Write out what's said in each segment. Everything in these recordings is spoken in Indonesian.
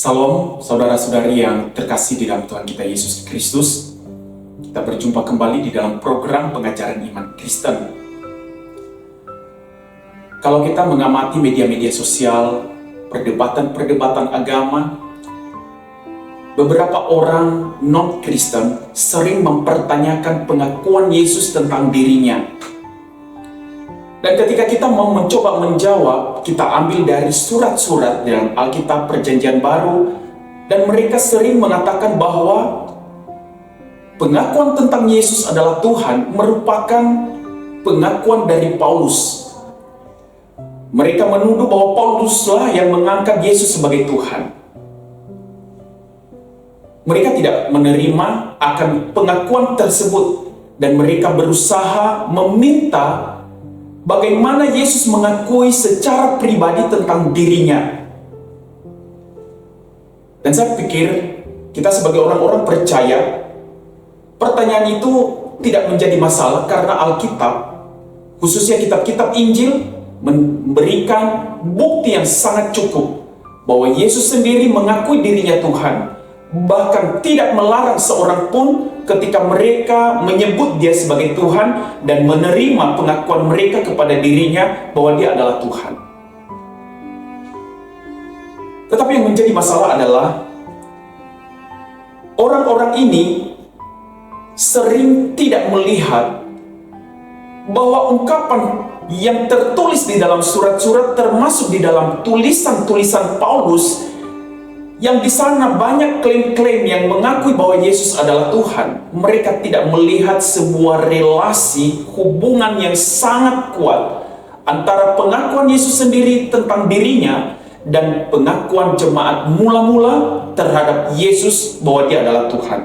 Salam saudara-saudari yang terkasih di dalam Tuhan kita Yesus Kristus. Kita berjumpa kembali di dalam program pengajaran iman Kristen. Kalau kita mengamati media-media sosial, perdebatan-perdebatan agama, beberapa orang non-Kristen sering mempertanyakan pengakuan Yesus tentang dirinya. Dan ketika kita mau mencoba menjawab, kita ambil dari surat-surat dalam Alkitab Perjanjian Baru, dan mereka sering mengatakan bahwa pengakuan tentang Yesus adalah Tuhan merupakan pengakuan dari Paulus. Mereka menuduh bahwa Pauluslah yang mengangkat Yesus sebagai Tuhan. Mereka tidak menerima akan pengakuan tersebut, dan mereka berusaha meminta bagaimana Yesus mengakui secara pribadi tentang dirinya. Dan saya pikir kita sebagai orang-orang percaya, pertanyaan itu tidak menjadi masalah karena Alkitab, khususnya kitab-kitab Injil, memberikan bukti yang sangat cukup bahwa Yesus sendiri mengakui dirinya Tuhan. Bahkan tidak melarang seorang pun ketika mereka menyebut dia sebagai Tuhan dan menerima pengakuan mereka kepada dirinya bahwa dia adalah Tuhan. Tetapi yang menjadi masalah adalah orang-orang ini sering tidak melihat bahwa ungkapan yang tertulis di dalam surat-surat, termasuk di dalam tulisan-tulisan Paulus, yang di sana banyak klaim-klaim yang mengakui bahwa Yesus adalah Tuhan. Mereka tidak melihat sebuah relasi hubungan yang sangat kuat antara pengakuan Yesus sendiri tentang dirinya dan pengakuan jemaat mula-mula terhadap Yesus bahwa dia adalah Tuhan.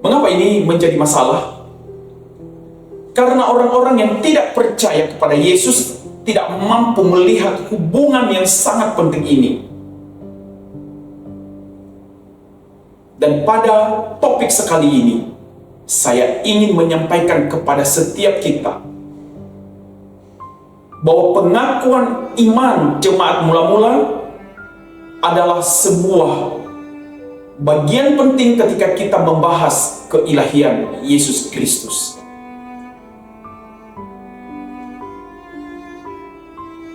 Mengapa ini menjadi masalah? Karena orang-orang yang tidak percaya kepada Yesus tidak mampu melihat hubungan yang sangat penting ini. Dan pada topik sekali ini, saya ingin menyampaikan kepada setiap kita bahwa pengakuan iman jemaat mula-mula adalah sebuah bagian penting ketika kita membahas keilahian Yesus Kristus.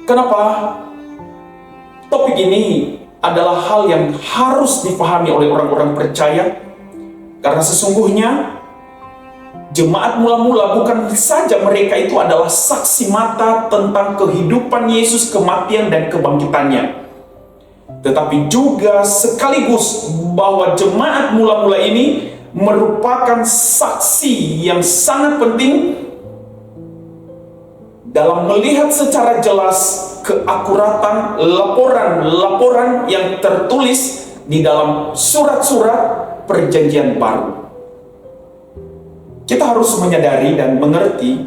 Kenapa topik ini adalah hal yang harus dipahami oleh orang-orang percaya? Karena sesungguhnya jemaat mula-mula bukan saja mereka itu adalah saksi mata tentang kehidupan Yesus, kematian dan kebangkitannya, tetapi juga sekaligus bahwa jemaat mula-mula ini merupakan saksi yang sangat penting dalam melihat secara jelas keakuratan laporan-laporan yang tertulis di dalam surat-surat Perjanjian Baru. Kita harus menyadari dan mengerti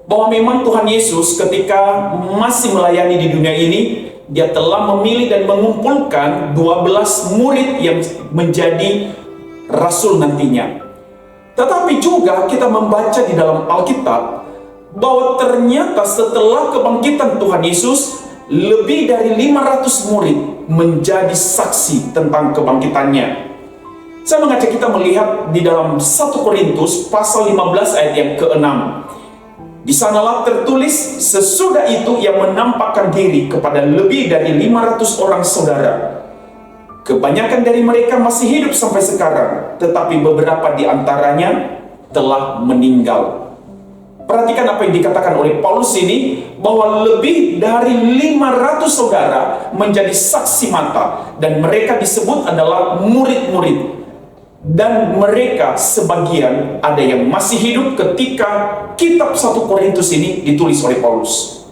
bahwa memang Tuhan Yesus ketika masih melayani di dunia ini, dia telah memilih dan mengumpulkan 12 murid yang menjadi rasul nantinya. Tetapi juga kita membaca di dalam Alkitab bahwa ternyata setelah kebangkitan Tuhan Yesus, lebih dari 500 murid menjadi saksi tentang kebangkitannya. Saya mengajak kita melihat di dalam 1 Korintus pasal 15 ayat yang ke-6. Di sanalah tertulis, sesudah itu ia menampakkan diri kepada lebih dari 500 orang saudara. Kebanyakan dari mereka masih hidup sampai sekarang, tetapi beberapa di antaranya telah meninggal. Perhatikan apa yang dikatakan oleh Paulus ini, bahwa lebih dari 500 saudara menjadi saksi mata, dan mereka disebut adalah murid-murid. Dan mereka sebagian ada yang masih hidup ketika kitab 1 Korintus ini ditulis oleh Paulus.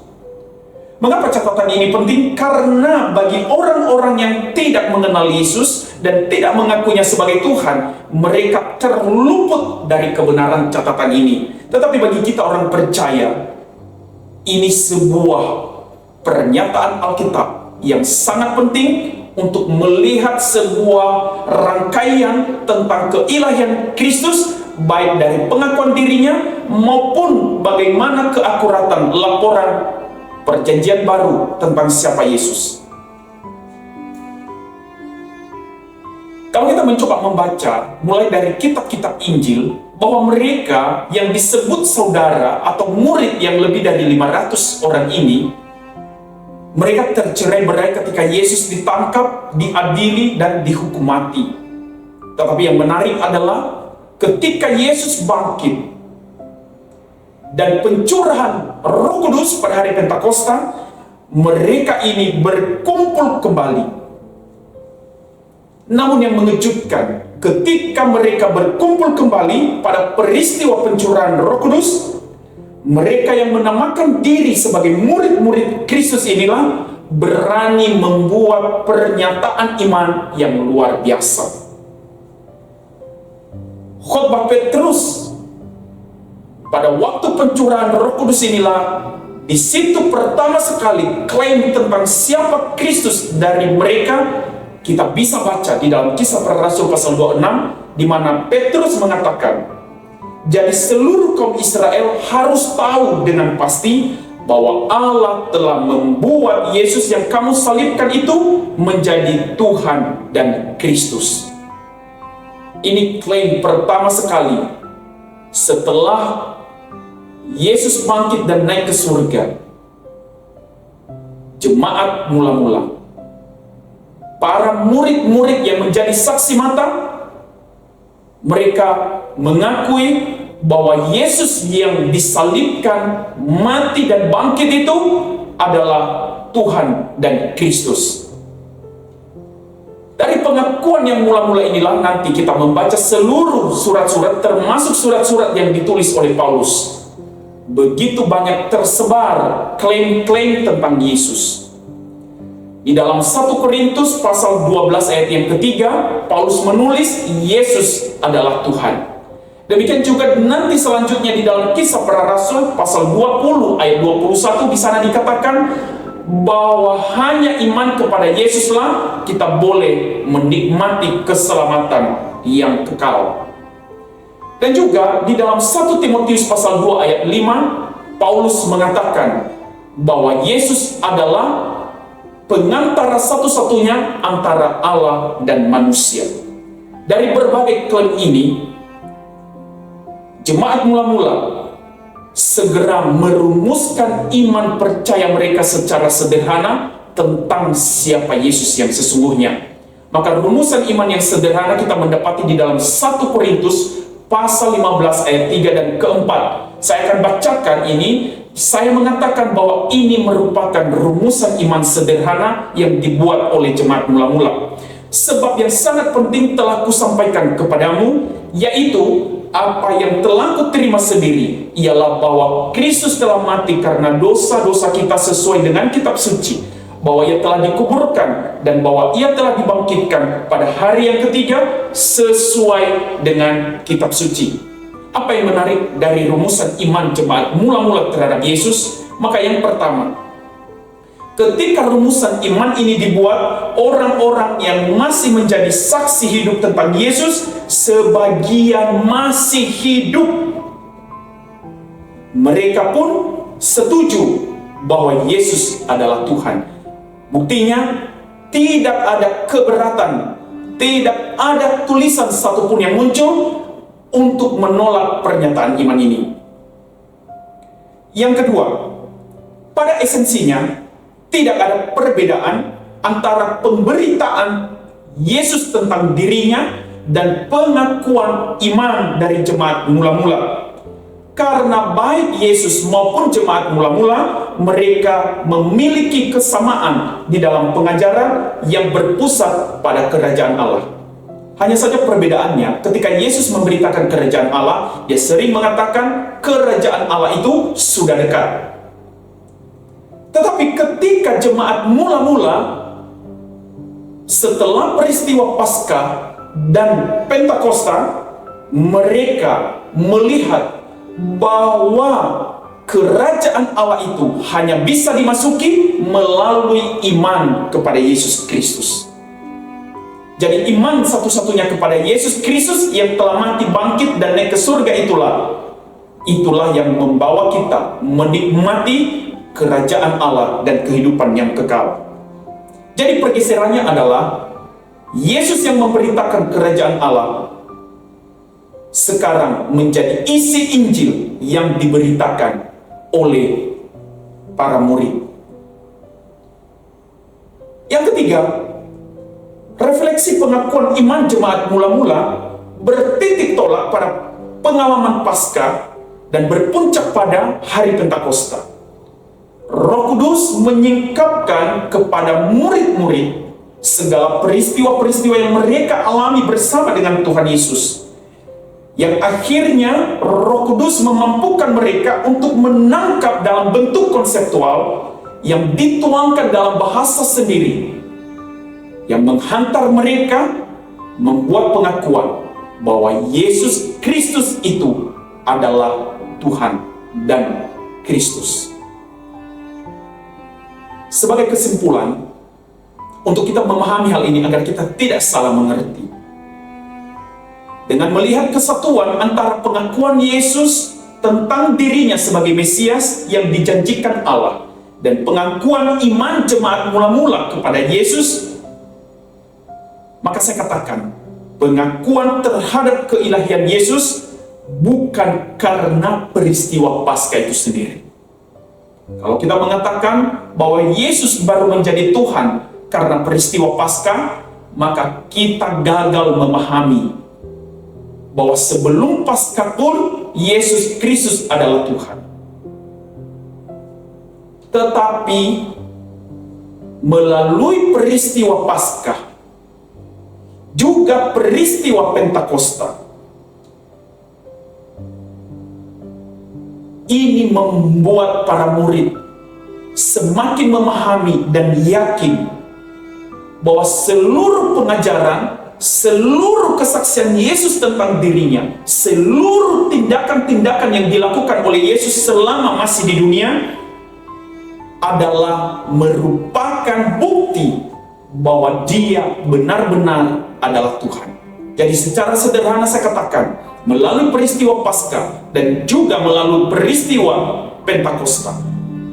Mengapa catatan ini penting? Karena bagi orang-orang yang tidak mengenal Yesus dan tidak mengakuinya sebagai Tuhan, mereka terluput dari kebenaran catatan ini. Tetapi bagi kita orang percaya, ini sebuah pernyataan Alkitab yang sangat penting untuk melihat sebuah rangkaian tentang keilahian Kristus, baik dari pengakuan dirinya maupun bagaimana keakuratan laporan Perjanjian baru tentang siapa Yesus. Kalau kita mencoba membaca mulai dari kitab-kitab Injil, bahwa mereka yang disebut saudara atau murid yang lebih dari 500 orang ini, mereka tercerai-berai ketika Yesus ditangkap, diadili, dan dihukum mati. Tetapi yang menarik adalah ketika Yesus bangkit dan pencurahan Roh Kudus pada hari Pentakosta, mereka ini berkumpul kembali. Namun yang mengejutkan, ketika mereka berkumpul kembali pada peristiwa pencurahan Roh Kudus, mereka yang menamakan diri sebagai murid-murid Kristus inilah berani membuat pernyataan iman yang luar biasa. Khotbah Petrus pada waktu pencurahan Roh Kudus inilah, di situ pertama sekali klaim tentang siapa Kristus dari mereka. Kita bisa baca di dalam Kisah Para Rasul pasal 26, di mana Petrus mengatakan, jadi seluruh kaum Israel harus tahu dengan pasti bahwa Allah telah membuat Yesus yang kamu salibkan itu menjadi Tuhan dan Kristus. Ini klaim pertama sekali setelah Yesus bangkit dan naik ke surga. Jemaat mula-mula, para murid-murid yang menjadi saksi mata, mereka mengakui bahwa Yesus yang disalibkan, mati, dan bangkit itu adalah Tuhan dan Kristus. Dari pengakuan yang mula-mula inilah nanti kita membaca seluruh surat-surat, termasuk surat-surat yang ditulis oleh Paulus. Begitu banyak tersebar klaim-klaim tentang Yesus. Di dalam 1 Korintus pasal 12 ayat yang ketiga, Paulus menulis Yesus adalah Tuhan. Demikian juga nanti selanjutnya di dalam Kisah Para Rasul pasal 20 ayat 21, di sana dikatakan bahwa hanya iman kepada Yesuslah kita boleh menikmati keselamatan yang kekal. Dan juga di dalam 1 Timotius pasal 2 ayat 5, Paulus mengatakan bahwa Yesus adalah pengantara satu-satunya antara Allah dan manusia. Dari berbagai klaim ini, jemaat mula-mula segera merumuskan iman percaya mereka secara sederhana tentang siapa Yesus yang sesungguhnya. Maka rumusan iman yang sederhana kita mendapati di dalam 1 Korintus pasal 15 ayat 3 dan keempat. Saya akan bacakan ini. Saya mengatakan bahwa ini merupakan rumusan iman sederhana yang dibuat oleh jemaat mula-mula. Sebab yang sangat penting telah kusampaikan kepadamu, yaitu apa yang telah kuterima sendiri, ialah bahwa Kristus telah mati karena dosa-dosa kita sesuai dengan kitab suci, bahwa ia telah dikuburkan, dan bahwa ia telah dibangkitkan pada hari yang ketiga sesuai dengan kitab suci. Apa yang menarik dari rumusan iman jemaat mula-mula terhadap Yesus? Maka yang pertama, ketika rumusan iman ini dibuat, orang-orang yang masih menjadi saksi hidup tentang Yesus, sebagian masih hidup. Mereka pun setuju bahwa Yesus adalah Tuhan. Buktinya, tidak ada keberatan, tidak ada tulisan satupun yang muncul untuk menolak pernyataan iman ini. Yang kedua, pada esensinya tidak ada perbedaan antara pemberitaan Yesus tentang dirinya dan pengakuan iman dari jemaat mula-mula. Karena baik Yesus maupun jemaat mula-mula, mereka memiliki kesamaan di dalam pengajaran yang berpusat pada kerajaan Allah. Hanya saja perbedaannya, ketika Yesus memberitakan kerajaan Allah, dia sering mengatakan kerajaan Allah itu sudah dekat. Tetapi ketika jemaat mula-mula, setelah peristiwa Paskah dan Pentakosta, mereka melihat bahwa kerajaan Allah itu hanya bisa dimasuki melalui iman kepada Yesus Kristus. Jadi iman satu-satunya kepada Yesus Kristus yang telah mati, bangkit, dan naik ke surga itulah yang membawa kita menikmati kerajaan Allah dan kehidupan yang kekal. Jadi pergeserannya adalah Yesus yang memberitakan kerajaan Allah sekarang menjadi isi Injil yang diberitakan oleh para murid. Yang ketiga, refleksi pengakuan iman jemaat mula-mula bertitik tolak pada pengalaman Paskah dan berpuncak pada hari Pentakosta. Roh Kudus menyingkapkan kepada murid-murid segala peristiwa-peristiwa yang mereka alami bersama dengan Tuhan Yesus, yang akhirnya Roh Kudus memampukan mereka untuk menangkap dalam bentuk konseptual yang dituangkan dalam bahasa sendiri, yang menghantar mereka membuat pengakuan bahwa Yesus Kristus itu adalah Tuhan dan Kristus. Sebagai kesimpulan, untuk kita memahami hal ini agar kita tidak salah mengerti, dengan melihat kesatuan antara pengakuan Yesus tentang dirinya sebagai Mesias yang dijanjikan Allah dan pengakuan iman jemaat mula-mula kepada Yesus, maka saya katakan pengakuan terhadap keilahian Yesus bukan karena peristiwa Paskah itu sendiri. Kalau kita mengatakan bahwa Yesus baru menjadi Tuhan karena peristiwa Paskah, maka kita gagal memahami bahwa sebelum Paskah pun Yesus Kristus adalah Tuhan. Tetapi melalui peristiwa Paskah, juga peristiwa Pentakosta, ini membuat para murid semakin memahami dan yakin bahwa seluruh pengajaran, seluruh kesaksian Yesus tentang dirinya, seluruh tindakan-tindakan yang dilakukan oleh Yesus selama masih di dunia adalah merupakan bukti bahwa Dia benar-benar adalah Tuhan. Jadi secara sederhana saya katakan, melalui peristiwa Paskah dan juga melalui peristiwa Pentakosta,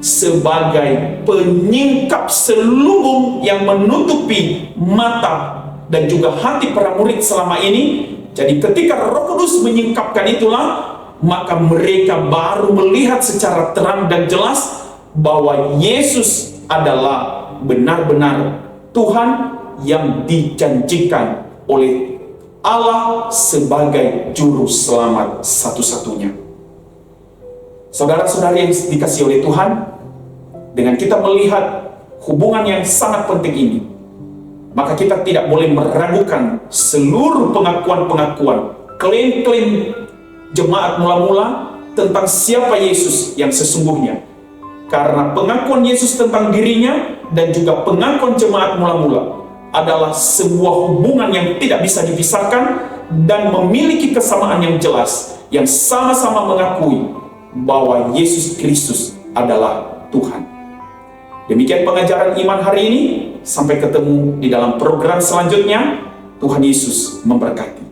sebagai penyingkap selubung yang menutupi mata dan juga hati para murid selama ini. Jadi ketika Roh Kudus menyingkapkan itulah, maka mereka baru melihat secara terang dan jelas bahwa Yesus adalah benar-benar Tuhan yang dijanjikan oleh Allah sebagai juru selamat satu-satunya. Saudara-saudari yang dikasihi oleh Tuhan, dengan kita melihat hubungan yang sangat penting ini, maka kita tidak boleh meragukan seluruh pengakuan-pengakuan, klaim-klaim jemaat mula-mula tentang siapa Yesus yang sesungguhnya. Karena pengakuan Yesus tentang dirinya dan juga pengakuan jemaat mula-mula adalah sebuah hubungan yang tidak bisa dipisahkan dan memiliki kesamaan yang jelas, yang sama-sama mengakui bahwa Yesus Kristus adalah Tuhan. Demikian pengajaran iman hari ini. Sampai ketemu di dalam program selanjutnya. Tuhan Yesus memberkati.